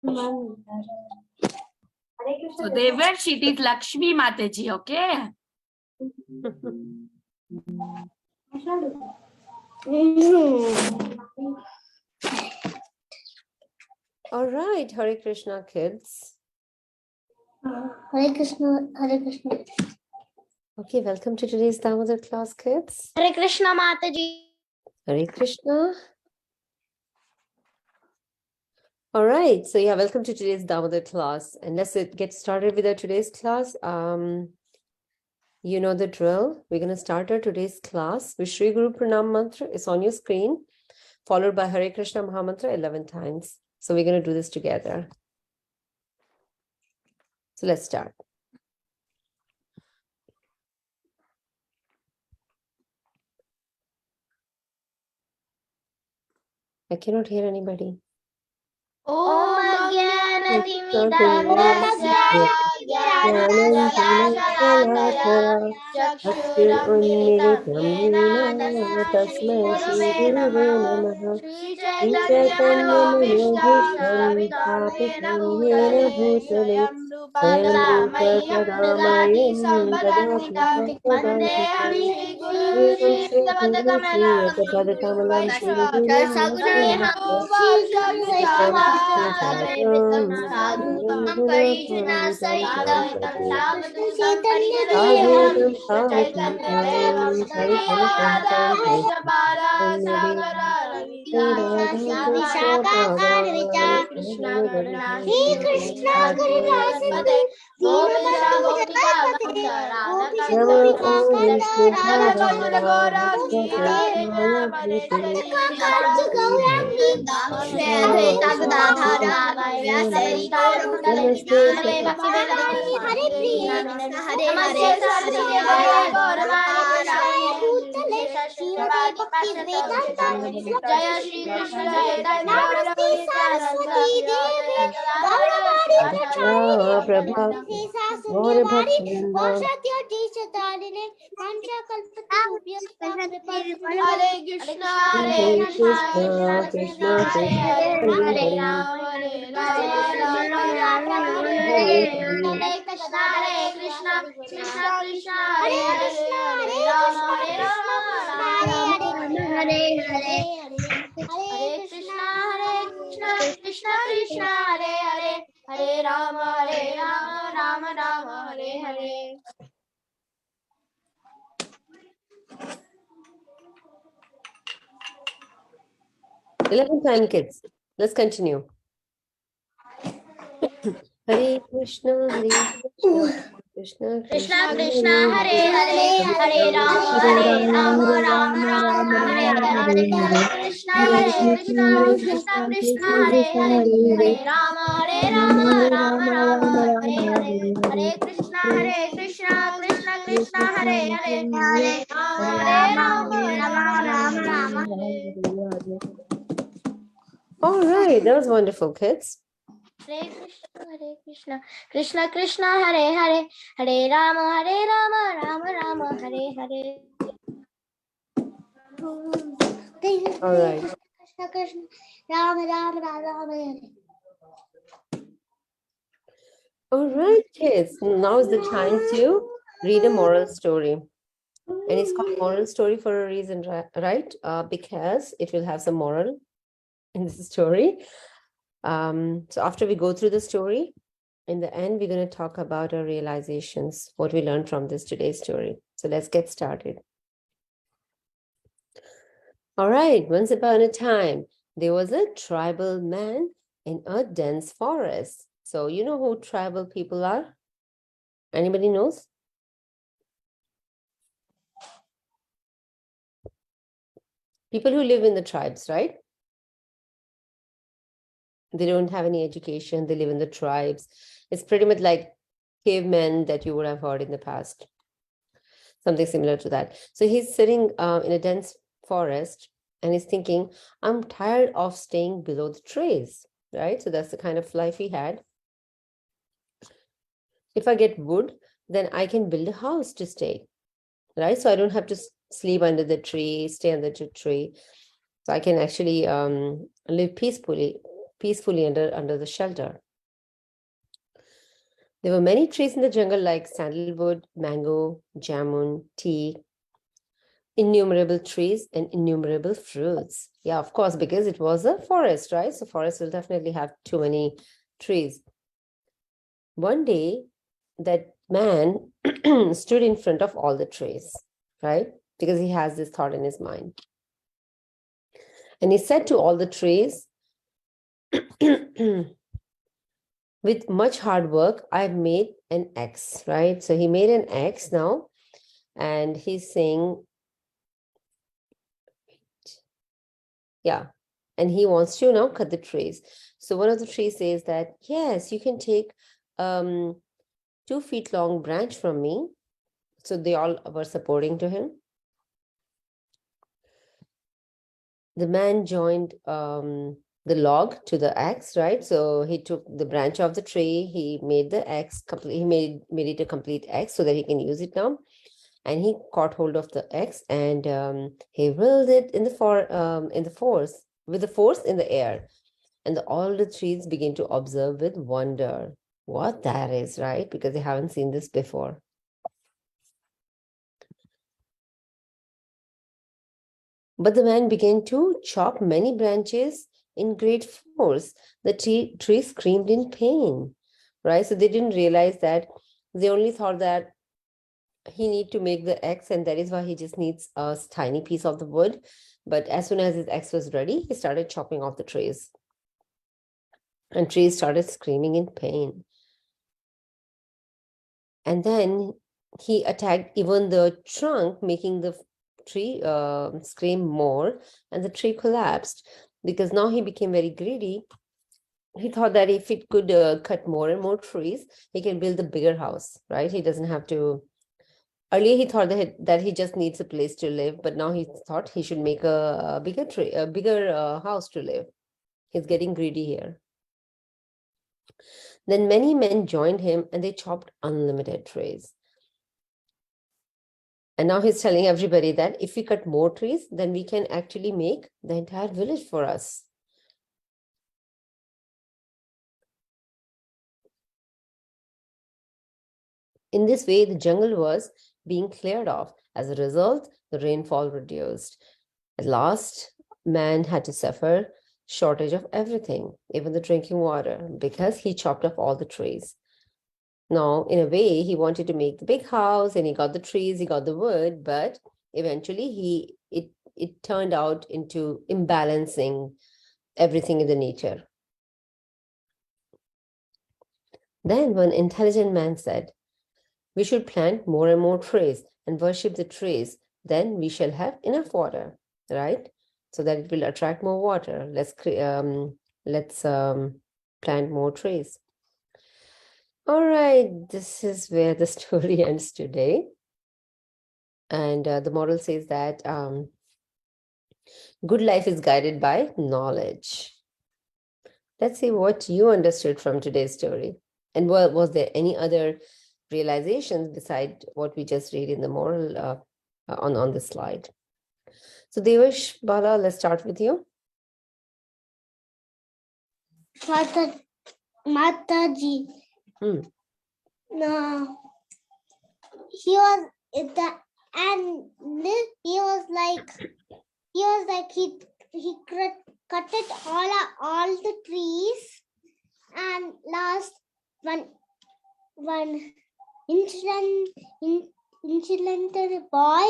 So they were, she is Laxmi Mataji, okay? All right, Hare Krishna, kids. Hare Krishna, Hare Krishna. Okay, welcome to today's Damodar class, kids. Hare Krishna, Mataji. Hare Krishna. All right, so yeah, welcome to today's Damodar class. And let's get started with our today's class. You know the drill. We're going to start our today's class with Shri Guru Pranam Mantra. It's on your screen, followed by Hare Krishna Mahamantra 11 times. So we're going to do this together. So let's start. I cannot hear anybody. Om Jnanatimirandasya Jnananjalakalaya Chakshurunmilitam Jnana Tasmai Shri Gurave Namaha Shri Chaitanya Manobhishtam Sthapitam Yena Bhutale Swayam Rupa Tadamayam Dadati Vandeham Shri Guru Shri Samadakamalam Shri Eleven time, kids. Let's continue. Hare Krishna, Hare Krishna, Krishna Krishna Hare Hare Hare Rama Rama Rama Hare Hare Krishna Krishna Krishna Hare Hare Rama Rama Hare Krishna Krishna Hare Hare Rama All right, that was wonderful, kids. Hare Krishna Krishna Krishna Hare Hare Hare Rama Rama Hare Hare. All right. Krishna Krishna Rama Hare. All right, kids. Now is the time to read a moral story. And it's called moral story for a reason, right? Because it will have some moral in this story. So after we go through the story, in the end, we're going to talk about our realizations, what we learned from this today's story. So let's get started. All right, once upon a time, there was a tribal man in a dense forest. So you know who tribal people are? Anybody knows? People who live in the tribes, right? They don't have any education. They live in the tribes. It's pretty much like cavemen that you would have heard in the past. Something similar to that. So he's sitting in a dense forest and he's thinking, I'm tired of staying below the trees, right? So that's the kind of life he had. If I get wood, then I can build a house to stay, right? So I don't have to sleep under the tree, stay under the tree. So I can actually live peacefully peacefully under the shelter. There were many trees in the jungle like sandalwood, mango, jamun, tea, innumerable trees and innumerable fruits. Yeah, of course, because it was a forest, right? So forest will definitely have too many trees. One day, that man stood in front of all the trees, right? Because he has this thought in his mind. And he said to all the trees, with much hard work, I've made an X, right? So he made an X now, and he's saying, yeah, and he wants to now cut the trees. So one of the trees says that, yes, you can take 2 feet long branch from me. So they all were supporting to him. The man joined the log to the axe, right? So he took the branch of the tree, he made the axe complete, he made it a complete axe so that he can use it now. And he caught hold of the axe and he whirled it in the force with the force in the air. And all the trees begin to observe with wonder what that is, right? Because they haven't seen this before. But the man began to chop many branches in great force. The tree screamed in pain, right? So they didn't realize that. They only thought that he need to make the axe, and that is why he just needs a tiny piece of the wood. But as soon as his axe was ready, he started chopping off the trees. And trees started screaming in pain. And then he attacked even the trunk, making the tree scream more, and the tree collapsed because now he became very greedy. He thought that if it could cut more and more trees, he can build a bigger house, right? He doesn't have to. Earlier, he thought that he just needs a place to live, but now he thought he should make a bigger house to live. He's getting greedy here. Then many men joined him and they chopped unlimited trees. And now he's telling everybody that if we cut more trees, then we can actually make the entire village for us. In this way, the jungle was being cleared off. As a result, the rainfall reduced. At last, man had to suffer shortage of everything, even the drinking water, because he chopped off all the trees. Now, in a way, he wanted to make the big house and he got the trees, he got the wood, but eventually it turned out into imbalancing everything in the nature. Then one intelligent man said, we should plant more and more trees and worship the trees. Then we shall have enough water, right? So that it will attract more water. Let's plant more trees. All right, this is where the story ends today. And the moral says that good life is guided by knowledge. Let's see what you understood from today's story. And was there any other realizations beside what we just read in the moral on the slide? So Devash, Bala, let's start with you. Mataji. No, he was he cutted all the trees, and last one incident boy,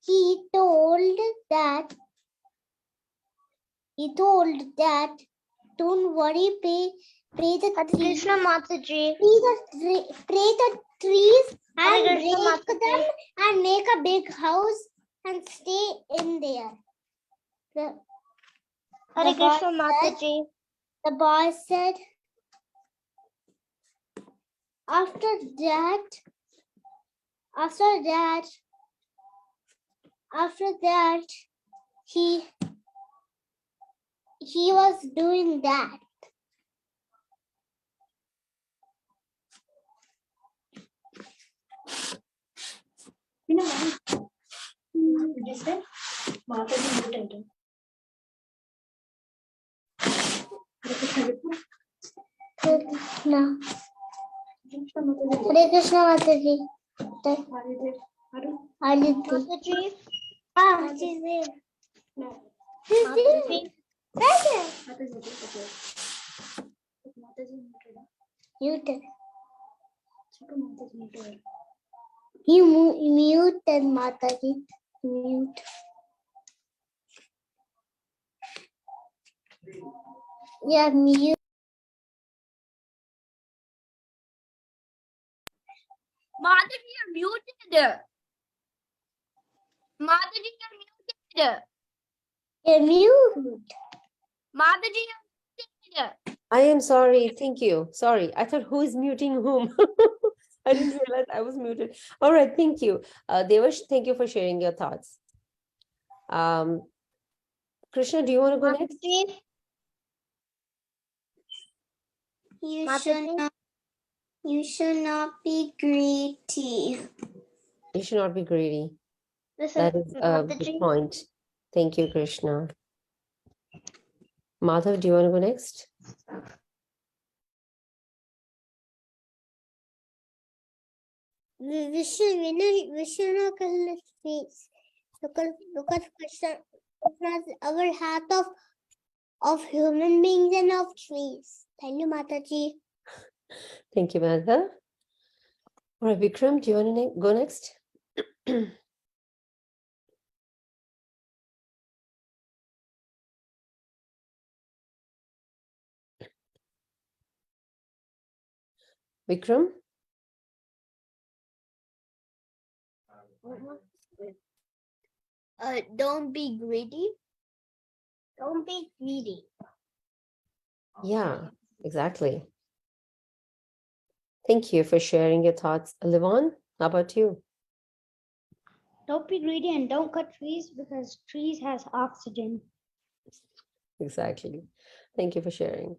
he told that don't worry, pray the trees. Krishna Mataji. Pray the trees and break them and make a big house and stay in there. The boy said, after that, he was doing that. No. Hare Krishna Mataji. Mataji. Ah, she's there. No. She's there. Right there. Muted. You muted Mataji. Mute. Yeah, mute. Mataji, you're muted. Mataji, you're muted. Yeah, mute. Mataji, you're muted. I am sorry. Thank you. Sorry. I thought who is muting whom? I didn't realize I was muted. All right. Thank you. Devash, thank you for sharing your thoughts. Krishna, do you want to go next? You should not be greedy. You should not be greedy. Listen, That is a good point. Thank you, Krishna. Madhav, do you want to go next? We should not kill the trees. Look at Krishna. Our heart of human beings and of trees. Thank you, Mataji. Thank you, Madhav. All right, Vikram, do you want to go next? Vikram? Don't be greedy. Don't be greedy. Yeah, exactly. Thank you for sharing your thoughts. Livon, how about you? Don't be greedy and don't cut trees because trees has oxygen. Exactly. Thank you for sharing.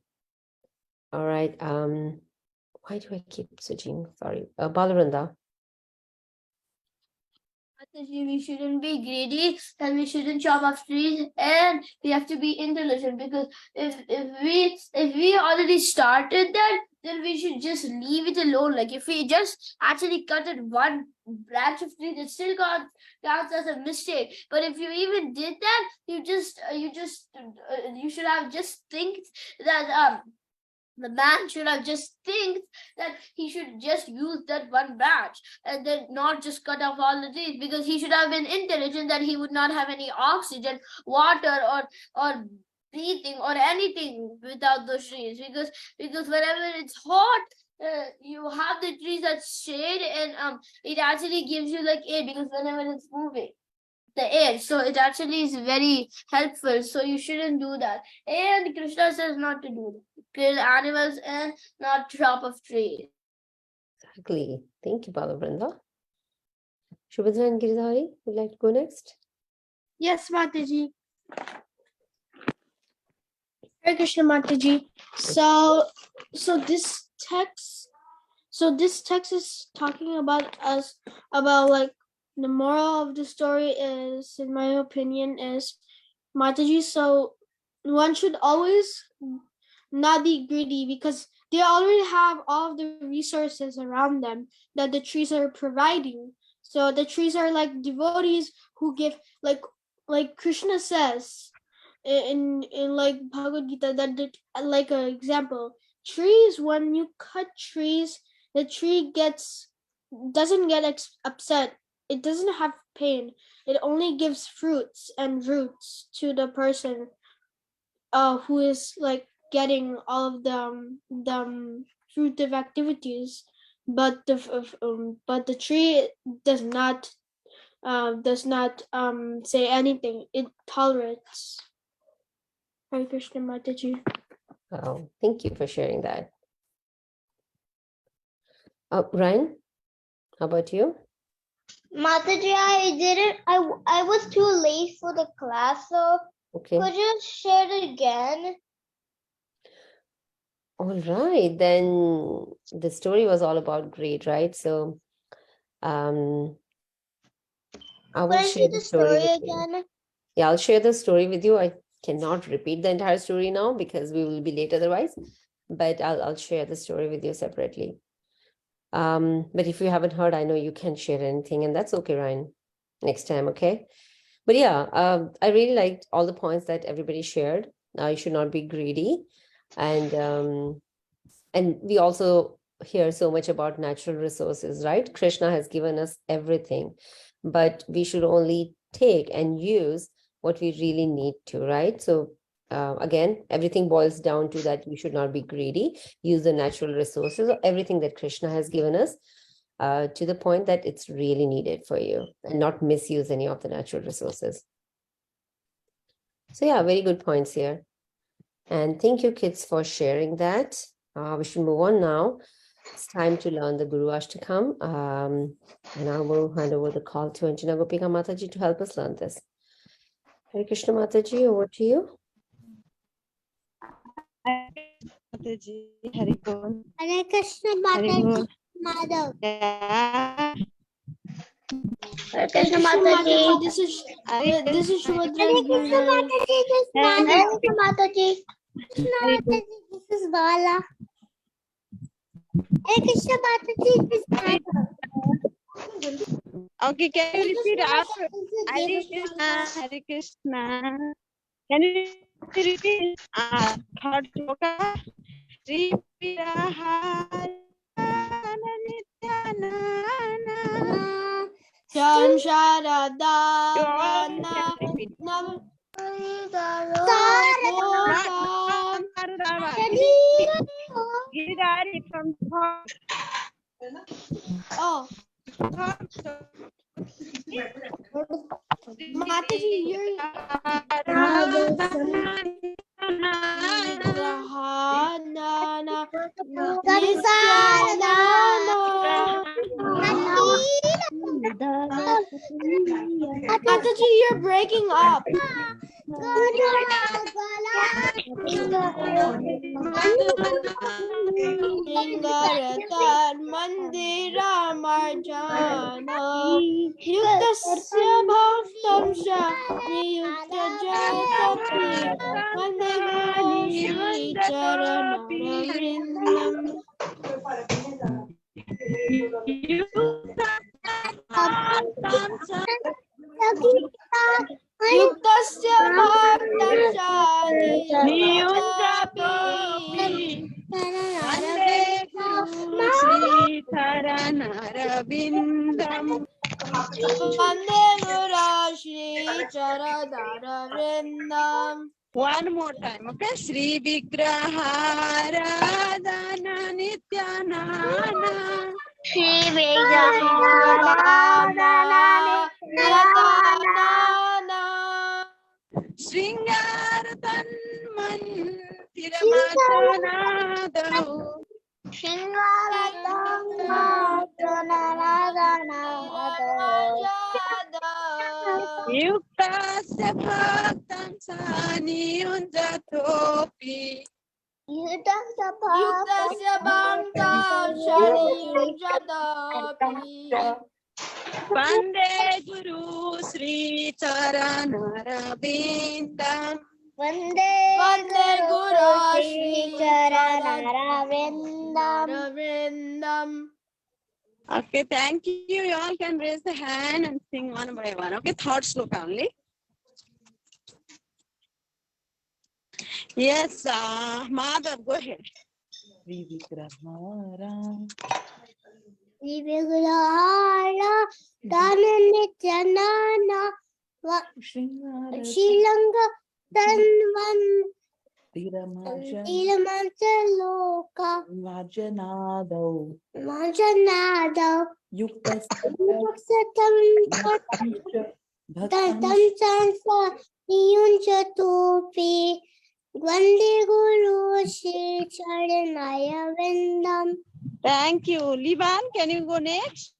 All right. Why do I keep switching? Sorry. Balaranda. We shouldn't be greedy and we shouldn't chop off trees, and we have to be intelligent, because if we already started that, then we should just leave it alone. Like if we just actually cut it one branch of tree, it still counts as a mistake. But if you even did that, you should have just think that the man should have just think that he should just use that one branch and then not just cut off all the trees, because he should have been intelligent that he would not have any oxygen, water, or breathing or anything without those trees, because whenever it's hot, you have the trees that shade, and it actually gives you like air, because whenever it's moving the air, so it actually is very helpful. So you shouldn't do that. And Krishna says not to do that. Kill animals and not chop off trees. Exactly. Thank you, Balaranda. Shubhadra and Giridhari, would you like to go next? Yes, Mataji. Hare Krishna Mataji. So this text is talking about us, about like the moral of the story is, in my opinion, is Mataji. So one should always not be greedy, because they already have all of the resources around them that the trees are providing. So the trees are like devotees who give, like Krishna says in like Bhagavad Gita, that like an example, trees, when you cut trees, the tree doesn't get upset. It doesn't have pain. It only gives fruits and roots to the person who is like getting all of the fruitive activities, but the tree does not say anything. It tolerates. Hare Krishna Mataji. Oh, thank you for sharing that. Ryan, how about you? Mataji, I was too late for the class, so Okay. could you share it again? All right. Then the story was all about grade, right? So I will Could I share see the the story story with you. again? Yeah, I'll share the story with you. I cannot repeat the entire story now because we will be late otherwise. but I'll share the story with you separately. But if you haven't heard, I know you can share anything, and that's okay, Ryan. Next time, okay? But yeah, I really liked all the points that everybody shared. You should not be greedy, and we also hear so much about natural resources, right? Krishna has given us everything, but we should only take and use what we really need to, right? So again, everything boils down to that you should not be greedy, use the natural resources or everything that Krishna has given us to the point that it's really needed for you, and not misuse any of the natural resources. So yeah, very good points here. And thank you, kids, for sharing that. We should move on now. It's time to learn the Guru Ashtakam. And I will hand over the call to Anjana Gopika Mataji to help us learn this. Hare Krishna Mataji, over to you. Mataji, Hare Bol. Hare Krishna Hare Mataji. Bol. Madhav. Yeah. Hare Krishna Mataji. This is Hare Shubhadra. Hare Krishna Mataji. This is Hare Madhav. Hare Krishna Mataji. Krishna Hare Bol. Mataji. This is Bala. Hare Krishna Mataji. This is Madhav. Okay, can you repeat after? Hare Hare Krishna, Hare Krishna. Can you repeat third sloka? Sri Viraha Nityanana. Shan You all Sharadana can repeat. Nam Not Saradava. Giridhari from Oh, Mataji, you're Vigrahanana Nityanana. Mataji, you're breaking up. Sringaratan Mandira Marjana Yuktasya Bhaktam Sha Niyukta Jatapi Mandira Shri Charanarindam Yuktasya Bhaktam Sha Niyukta Jatapi Vande Guru Shri Charanarindam. One more time, okay? Sri Vigraharadhana Nityanana. Shri Sringaratan Mantiramachanadahu. Yuktasya bhaktam saniyunjatopi. Yuktasya Bhaktam Sha Niyukta Vande Guru Sri Charanarabindam. Vande Guru Shri Charanarabindam. Charanarindam. Okay, thank you. You all can raise the hand and sing one by one. Okay, third sloka only. Yes, Madhav, go ahead. Vigrahara Dhananityanana Shilanga Tanvan Tilamantaloka Majanada Yuksatam Tansansa Niyunjatopi Vande Guru Shri Charanaya Vindam. Thank you. Livan, can you go next?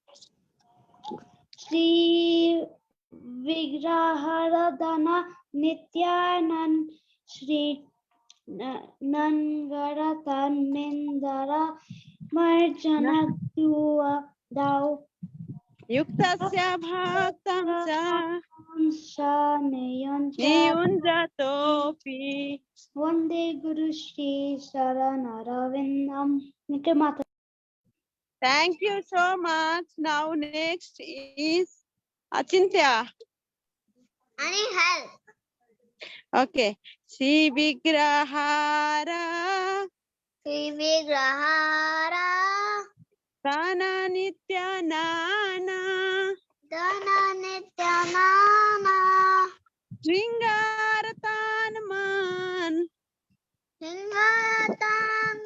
Shri Vigraharadhana Nityanan Shri Nangaratan Mindara Marjana Tua Dau Yuktasya bhaktam sa Niyunja topi. Vande Guru Shri Saranaravinam. Thank you so much. Now next is Achintya. I need help. Okay. Shri Vigrahara. Shri Vigrahara. Dana Nitya Nana. Dana Nityanana. Sringaratan Singatan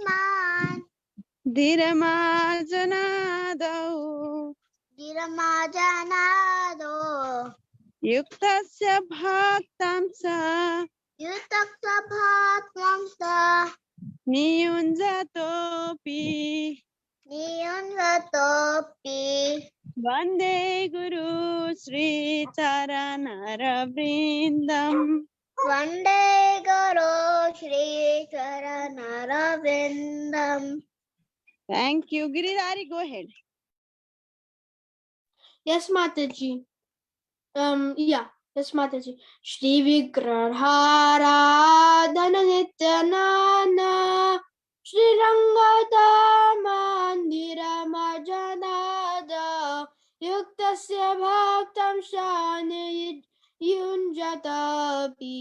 Dhiramajanadau Giramajanado. Yuktasya Bhaktamsa Yutaktabhatmamsa. Niyunjatopi Niyunvatopi. Vande Guru Sri Charanaravrindam. Vande Guru Shri Charanaravinam. Thank you. Giridhari, go ahead. Yes, Mataji. Yeah. Yes, Mataji. Shri Vigrahara Dana Nityanana Shri Rangata Mandira Majanada Yuktasya Bhaktam Shani Yunjatapi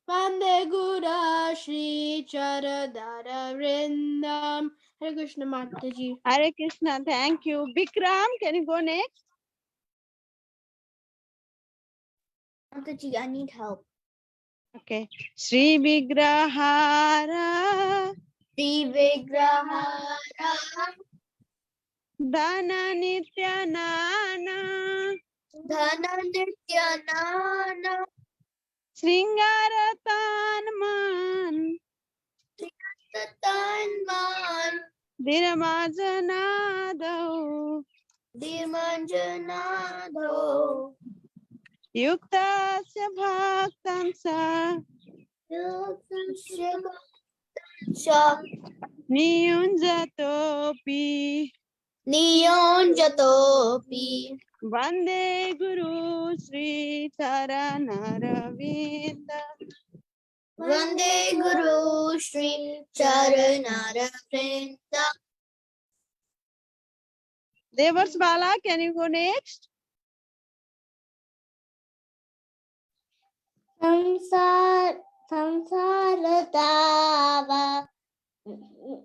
Vande Gura Shri Charadara Vrindam. Hare Krishna, Mataji. Hare Krishna. Thank you. Bikram, can you go next? Mataji, I need help. Okay. Shri Vigrahara Shri Vigrahara Dana Nityanana Dhana Nityanana Sringaratanman Tatanman Dhiramajanadau Dimanjanado Yuktasya Bhaktamsa Sha Niyunjatopi Niyonjatopi Vande Guru Sri Charanaravinda. Vande Guru Shri Charanaravinda. Devars Bala, can you go next? Samsaratava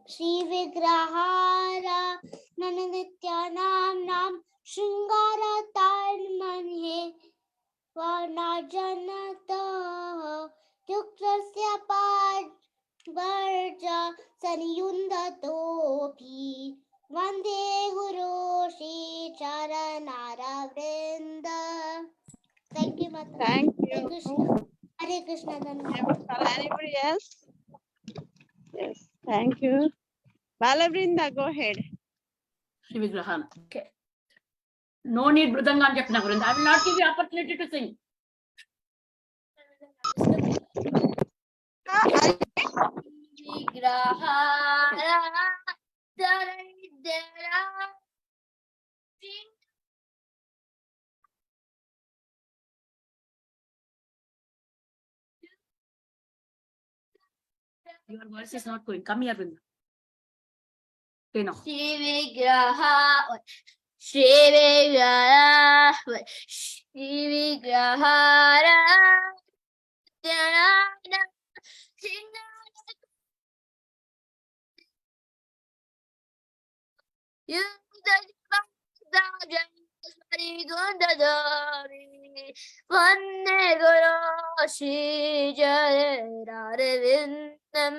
Shri Vigrahara Nananityanam Nam Shringaratal Manye Vanajanata Yuktasya Varja Saniyundatopi Vande Guru Shri Charanaravinda. Thank you, Mata. Thank Hare you. Krishna. Hare Krishna. Devars Bala, anybody else? Yes, thank you. Balavrinda, go ahead. Shri Vigraham. Okay. No need Mridanga and Japna Vrinda. I will not give you opportunity to sing. Vigrahara Daridara Your voice is not going. Come here, Vrinda. Okay, now. Shri Vigraha Shri Vigrahara Shri Vigrahara Dharana Vande Guru Shri Charanaravinam.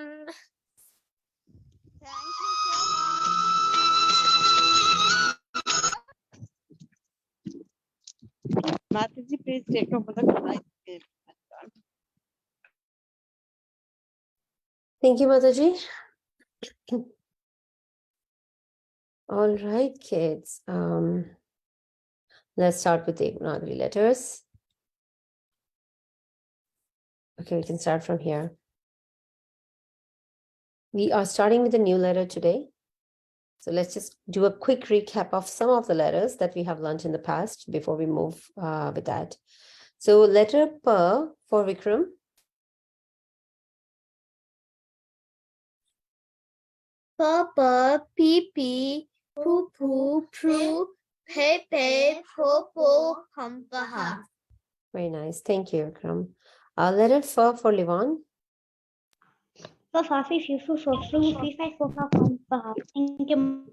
Thank you so much. Mataji, please take over the mic. Thank you, Mataji. All right, kids. Let's start with the Devanagari letters. Okay, we can start from here. We are starting with a new letter today. So let's just do a quick recap of some of the letters that we have learned in the past before we move with that. So letter P for Vikram. Papa, pee pee, poo poo, proo, pe pe, po po, humpaha. Very nice. Thank you, Vikram. Letter F for Livan. Fa fi fi fu fu flu fi fi fu fa humpaha. Thank you.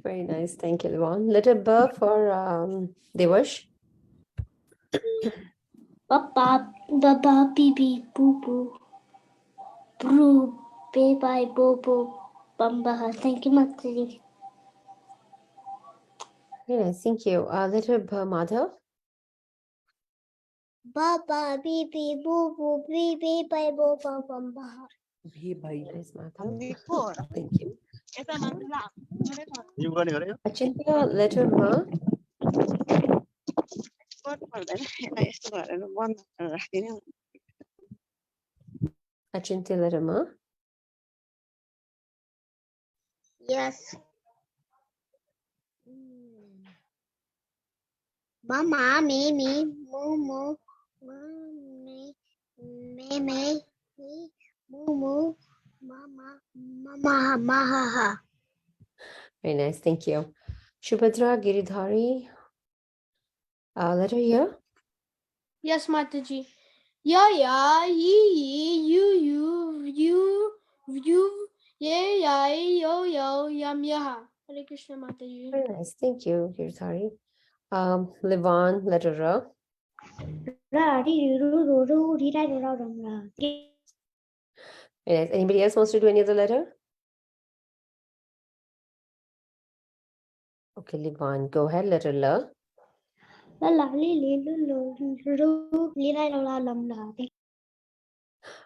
Very nice. Thank you, Livan. Letter B for Devash. Papa, baba, pee pee, poo poo, proo, pe pe, po po, humpaha. Thank you, Mataji. Very nice. Thank you. Letter B, Madhav. Baba, bee bee, boo boo, bee bee, bye boo, bum bum bah. Nice, Madhav. Before. Thank you. Esa manila. Achintya, letter M. Achintya, letter M. Yes. Mama, me, moo, moo, me, me, moo, moo, mama, mama, maha. Very nice. Thank you. Shubhadra, Giridhari. Letter E. Yes, Mataji. Ya, you, ya, yo, yam, yaha. Hare Krishna, Mataji. Very nice. Thank you, Giridhari. Livan, letter R. Ra, ri, ru, ri, ra, ra, ra, ra. Very nice. Anybody else wants to do any other letter? Okay, Livan, go ahead. Letter L. La, la, li, lu, ru, li, ra, ra, ra, ra.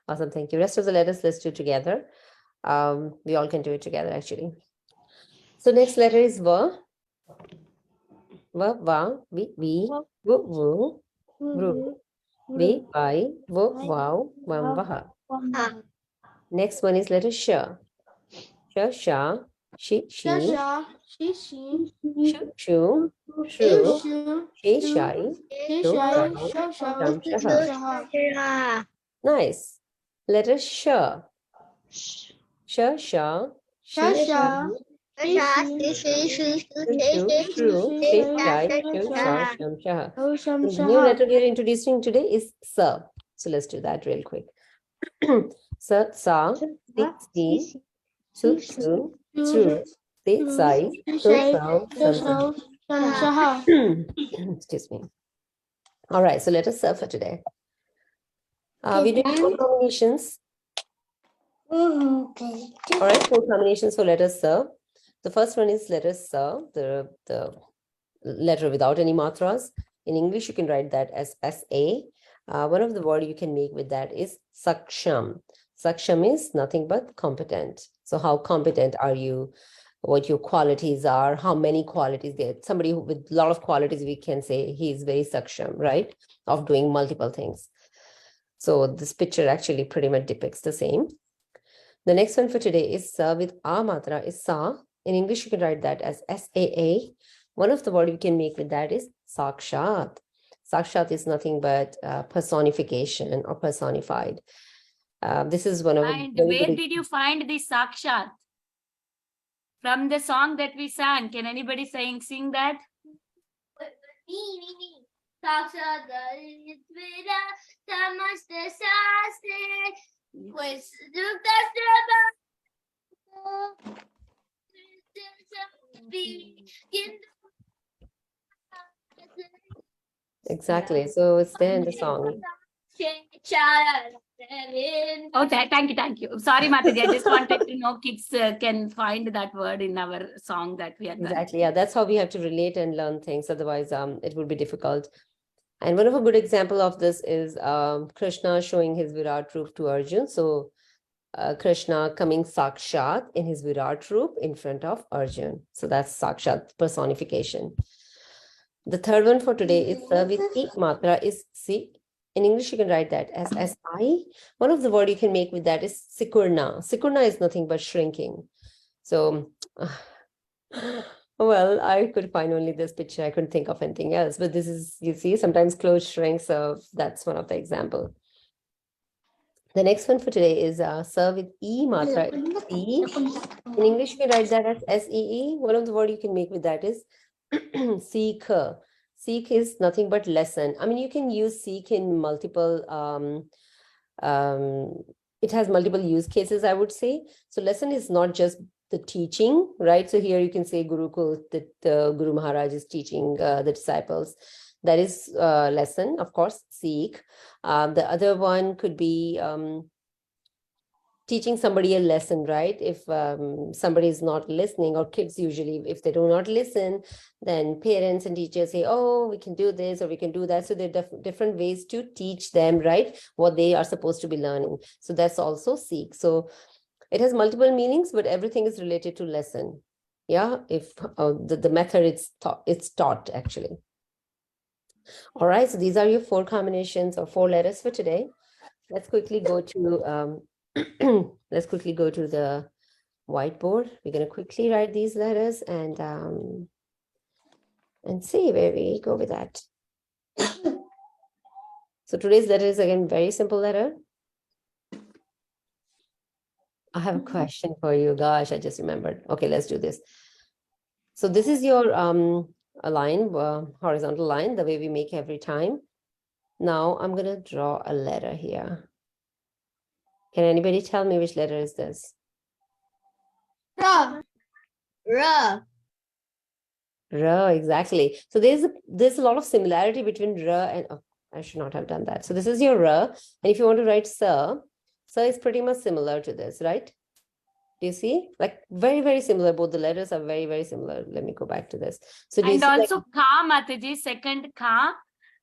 Awesome. Thank you. Rest of the letters, let's do together. We all can do it together, actually. So next letter is V. V, va, vi, vu, vu, ru, vi, vai, vu, wow, vam, vaha. Next one is letter Sh. Sh, sha, she, she, Shasha, she, shu, shu, shu, shru, she, shai, shu, shai, shau, shau, sham, shaha. Ra. Nice. Letter Sh. Sh, sha, she, Shasha, shu, shru, she, shai, shu, shau, sham, shaha. Osham, The new letter we are introducing today is Sa. So let's do that real quick. Sa, sa, si, su, su, tru, si, sai, su, sau, sam, Shaha. excuse me. All right, so let us serve for today. We did 4 combinations. Okay. All right, 4 combinations for letter serve. The first one is letter serve, the letter without any matras. In English, you can write that as SA. One of the word you can make with that is saksham. Saksham is nothing but competent. So how competent are you? What your qualities are, how many qualities there. Somebody with a lot of qualities, we can say he is very saksham, right? Of doing multiple things. So this picture actually pretty much depicts the same. The next one for today is sa with a matra is sa. In English, you can write that as SAA. One of the word you can make with that is sakshat. Sakshat is nothing but personification or personified. This is one of And the where did you find this Sakshat? From the song that we sang. Can anybody sing that? Me. Sakshat Dalitra Samasta Shastre pues Exactly. So it's there in the song. Oh, thank you. Sorry, Mataji. I just wanted to know kids can find that word in our song that we are done. Exactly. Yeah, that's how we have to relate and learn things. Otherwise, it would be difficult. And one of a good example of this is Krishna showing his Virat Roop to Arjun. So Krishna coming Sakshat in his Virat Roop in front of Arjun. So that's Sakshat personification. The third one for today is with ik matra is si. In English, you can write that as si. One of the word you can make with that is sikurna. Sikurna is nothing but shrinking. So Well, I could find only this picture. I couldn't think of anything else. But this is, you see, sometimes clothes shrink. So that's one of the example. The next one for today is sir with E matra. E. In English, we write that as S-E-E. One of the word you can make with that is seek. Seek is nothing but lesson. I mean, you can use seek in multiple, it has multiple use cases, I would say. So lesson is not just the teaching, right? So here you can say Gurukul, that Guru Maharaj is teaching the disciples. That is lesson, of course, seek. The other one could be teaching somebody a lesson, right? If somebody is not listening, or kids usually, if they do not listen, then parents and teachers say, oh, we can do this or we can do that. So there are different ways to teach them, right? What they are supposed to be learning. So that's also seek. So it has multiple meanings, but everything is related to lesson. Yeah, if the method it's taught actually. All right, so these are your 4 combinations or 4 letters for today. Let's quickly go to let's quickly go to the whiteboard. We're going to quickly write these letters and see where we go with that. So today's letter is again very simple letter. I have a question for you. Gosh, I just remembered. Okay, let's do this. So this is your a line, horizontal line, the way we make every time. Now I'm going to draw a letter here. Can anybody tell me which letter is this? Ra. Ra. Ra, exactly. So there's a lot of similarity between Ra and, oh, I should not have done that. So this is your Ra. And if you want to write Sa, Sa is pretty much similar to this, right? Do you see? Like very, very similar. Both the letters are very, very similar. Let me go back to this. So do you And see, also like, Ka, Mataji, second Ka.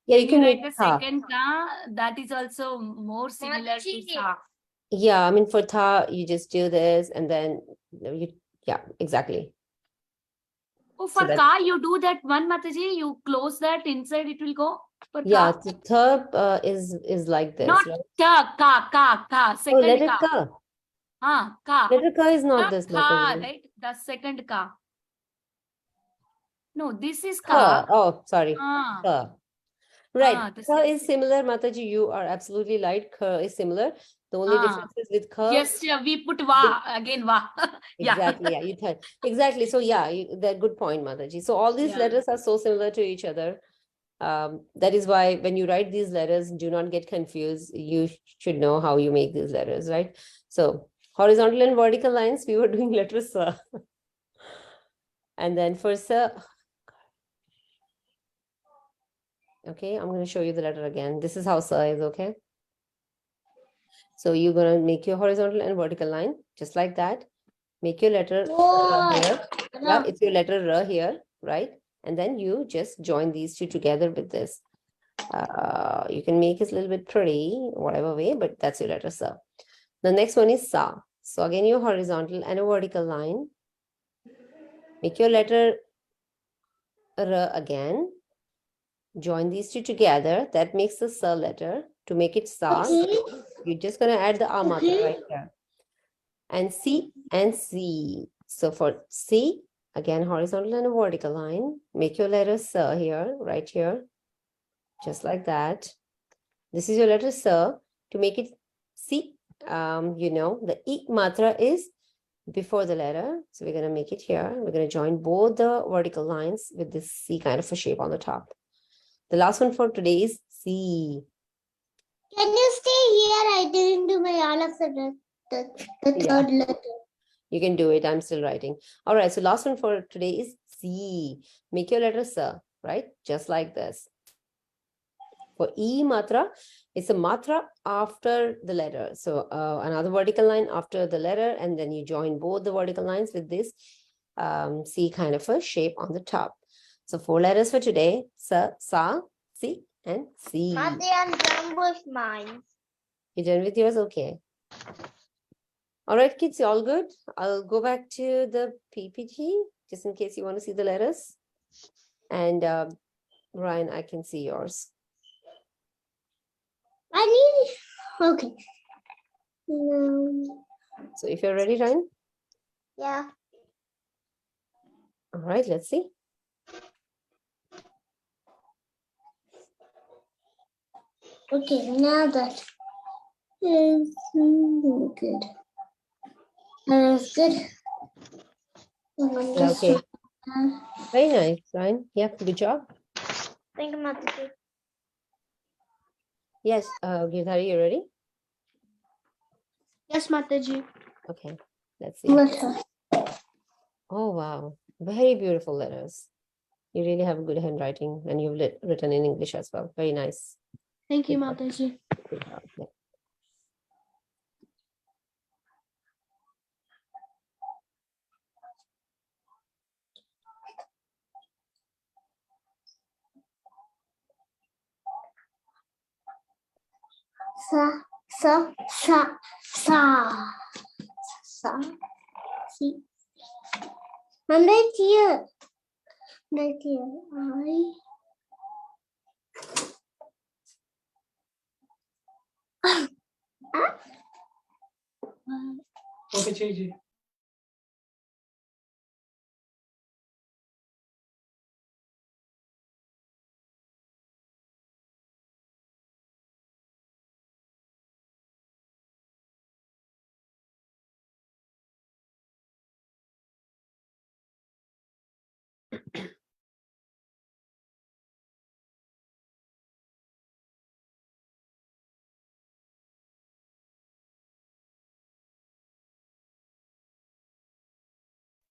yeah, you When can write make the Tha. second Ka, that is also more similar to Sa. Yeah, I mean for Tha, you just do this and then you, yeah, exactly. Oh, So for that, Ka, you do that one, Mataji, you close that, inside it will go. For yeah, Ka. so Tha is like this, Not right? Ta, Ka, Oh, second letter Ka. Ka. Ka. Letter Ka is not Not this, Ka, Mataji. right? The second Ka. No, this is Ka. Ka. Oh, sorry. Ah, Ka. Right. this Ka is. is similar, Mataji. You are absolutely right. Ka is similar. The only difference is with Ka. Yes, yeah, we put Va again, Va. Yeah. Exactly. Yeah, you thought exactly. So yeah, that good point, Mataji. So all these Yeah. letters are so similar to each other. That is why when you write these letters, do not get confused. You should know how you make these letters, right? So horizontal and vertical lines, we were doing letter Sa. And then for Sa, okay, I'm going to show you the letter again. This is how Sa is, okay? So you're going to make your horizontal and vertical line, just like that. Make your letter Ra here. Yeah, it's your letter Ra here, right? And then you just join these two together with this. You can make it a little bit pretty, whatever way, but that's your letter Sa. The next one is Sa. So again, your horizontal and a vertical line. Make your letter Ra again. Join these two together. That makes the Sa letter. To make it Sa, you're just going to add the A matra right here. And C and C. So for C, again, horizontal and a vertical line. Make your letter Sa here, right here. Just like that. This is your letter Sa. To make it C, you know, the E matra is before the letter. So we're going to make it here. We're going to join both the vertical lines with this C kind of a shape on the top. The last one for today is C. Can you stay here? I didn't do my all of the third letter. You can do it. I'm still writing. All right. So last one for today is C. Make your letter Sa, right? Just like this. For E matra, it's a matra after the letter. So another vertical line after the letter, and then you join both the vertical lines with this C kind of a shape on the top. So 4 letters for today: Sa, Sa, C, and C. I'm done with mine. You done with yours? Okay. All right, kids, you all good? I'll go back to the PPT just in case you want to see the letters. And Ryan, I can see yours. I need. Okay. So if you're ready, Ryan. Yeah. All right, let's see. Okay, now that is good. That is good. I'm going to Okay. stop now. Very nice, Ryan. Yep, good job. Thank you, Mataji. Yes, Girdhari, you ready? Yes, Mataji. Okay, let's see. Letter. Oh, wow. Very beautiful letters. You really have good handwriting and you've written in English as well. Very nice. Thank you, Good job. Mataji. Good job. Yeah. Sa. See. I'm right here. Right here. Okay, change.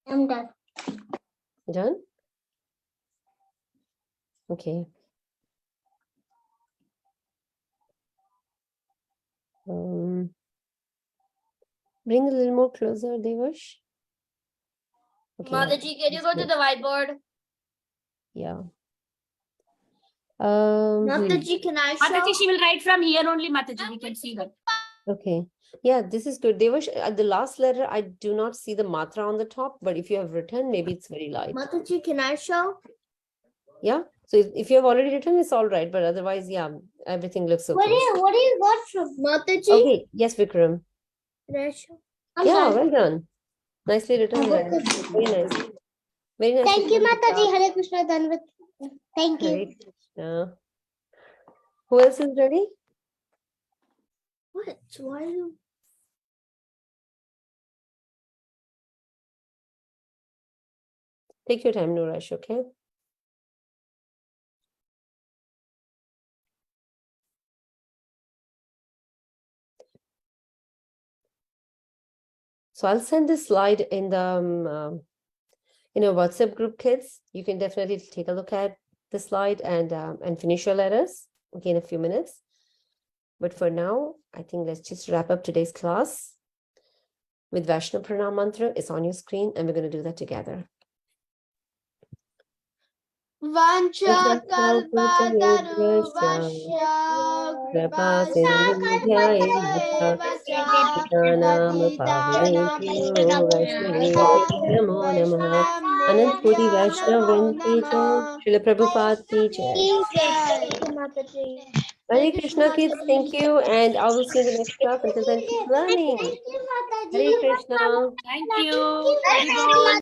I'm done. Done? Okay. Bring a little more closer, Devash. Okay. Mataji, can you go to the whiteboard? Yeah. Mataji, can I show? Mataji, she will write from here only, Mataji. We can see her. Okay. Yeah, this is good. Devash, at the last letter, I do not see the matra on the top, but if you have written, maybe it's very light. Mataji, can I show? Yeah. So if you have already written, it's all right. But otherwise, yeah, everything looks okay. What do you got from Mataji? Okay. Yes, Vikram. Can I show? Yeah, well done. Nicely written. Ryan. Very nice. Very nice. Thank you, Mataji. Hare Krishna. Done with. Thank you. Hare Krishna. Who else is ready? What? Why are you? Take your time, no rush, okay? So I'll send this slide in the WhatsApp group, kids. You can definitely take a look at the slide and finish your letters, okay, in a few minutes. But for now, I think let's just wrap up today's class with Vaishnav Pranam Mantra. It's on your screen, and we're going to do that together. Vancha kalpataru vasya Anant Koti Vaishnav Vrinti Jai, Srila Prabhupada Ki Jai. Thank you, Mataji. Hare Krishna, kids, thank you, and I will see you in the next class. Until then, keep learning. Thank you, Mataji. Hare Krishna. Thank you. Very good.